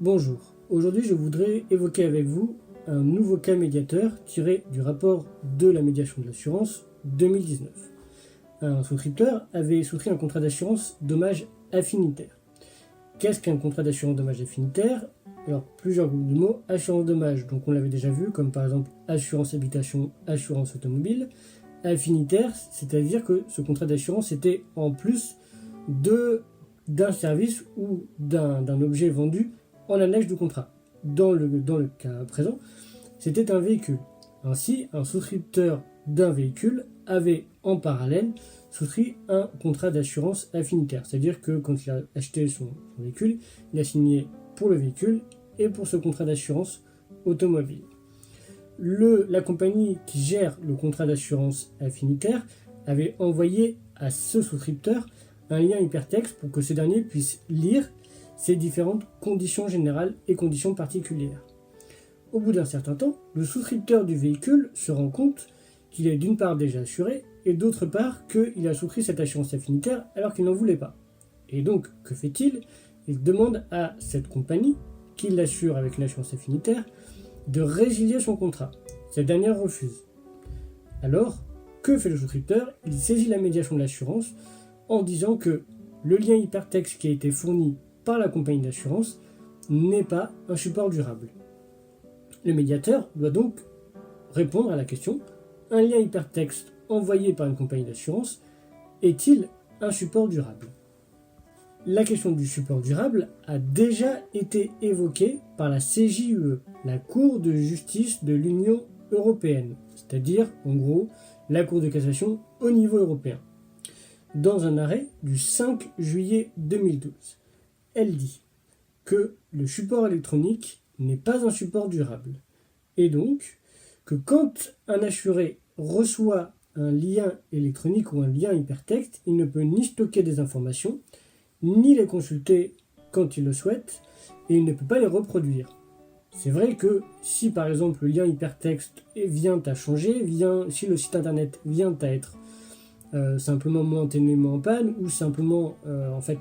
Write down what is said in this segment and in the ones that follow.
Bonjour, aujourd'hui je voudrais évoquer avec vous un nouveau cas médiateur tiré du rapport de la médiation de l'assurance 2019. Un souscripteur avait souscrit un contrat d'assurance dommage affinitaire. Qu'est-ce qu'un contrat d'assurance dommage affinitaire? Alors plusieurs groupes de mots, assurance dommage, donc on l'avait déjà vu, comme par exemple assurance habitation, assurance automobile. Affinitaire, c'est-à-dire que ce contrat d'assurance était en plus d'un service ou d'un objet vendu en annexe du contrat. Dans le cas présent, c'était un véhicule. Ainsi, un souscripteur d'un véhicule avait en parallèle souscrit un contrat d'assurance affinitaire. C'est-à-dire que quand il a acheté son véhicule, il a signé pour le véhicule et pour ce contrat d'assurance automobile. La compagnie qui gère le contrat d'assurance affinitaire avait envoyé à ce souscripteur un lien hypertexte pour que ce dernier puisse lire ces différentes conditions générales et conditions particulières. Au bout d'un certain temps, le souscripteur du véhicule se rend compte qu'il est d'une part déjà assuré et d'autre part qu'il a souscrit cette assurance affinitaire alors qu'il n'en voulait pas. Et donc, que fait-il? Il demande à cette compagnie, qui l'assure avec l'assurance affinitaire, de résilier son contrat. Cette dernière refuse. Alors, que fait le souscripteur? Il saisit la médiation de l'assurance en disant que le lien hypertexte qui a été fourni par la compagnie d'assurance n'est pas un support durable. Le médiateur doit donc répondre à la question: un lien hypertexte envoyé par une compagnie d'assurance est-il un support durable? La question du support durable a déjà été évoquée par la CJUE, la Cour de justice de l'Union européenne, c'est-à-dire en gros la Cour de cassation au niveau européen. Dans un arrêt du 5 juillet 2012, elle dit que le support électronique n'est pas un support durable, et donc que quand un assuré reçoit un lien électronique ou un lien hypertexte, il ne peut ni stocker des informations, ni les consulter quand il le souhaite, et il ne peut pas les reproduire. C'est vrai que si par exemple le lien hypertexte vient à changer, si le site internet vient à être simplement momentanément en panne ou simplement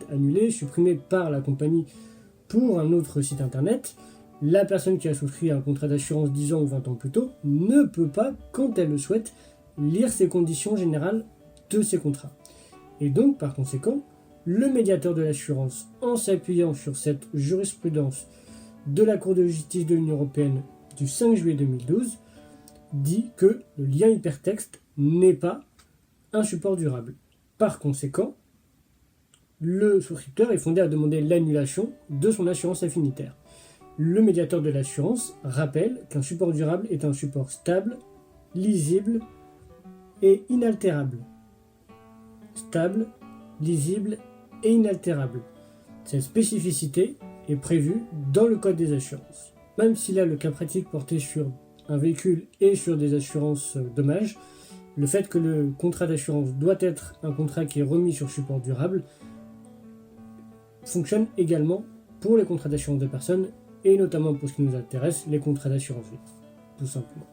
annulé, supprimé par la compagnie pour un autre site internet, la personne qui a souscrit un contrat d'assurance 10 ans ou 20 ans plus tôt ne peut pas, quand elle le souhaite, lire ces conditions générales de ces contrats. Et donc, par conséquent, le médiateur de l'assurance, en s'appuyant sur cette jurisprudence de la Cour de justice de l'Union européenne du 5 juillet 2012, dit que le lien hypertexte n'est pas un support durable. Par conséquent, le souscripteur est fondé à demander l'annulation de son assurance affinitaire. Le médiateur de l'assurance rappelle qu'un support durable est un support stable, lisible et inaltérable. Stable, lisible et inaltérable. Cette spécificité est prévue dans le Code des assurances. Même si là le cas pratique portait sur un véhicule et sur des assurances dommages, le fait que le contrat d'assurance doit être un contrat qui est remis sur support durable fonctionne également pour les contrats d'assurance de personnes et notamment pour ce qui nous intéresse, les contrats d'assurance vie, tout simplement.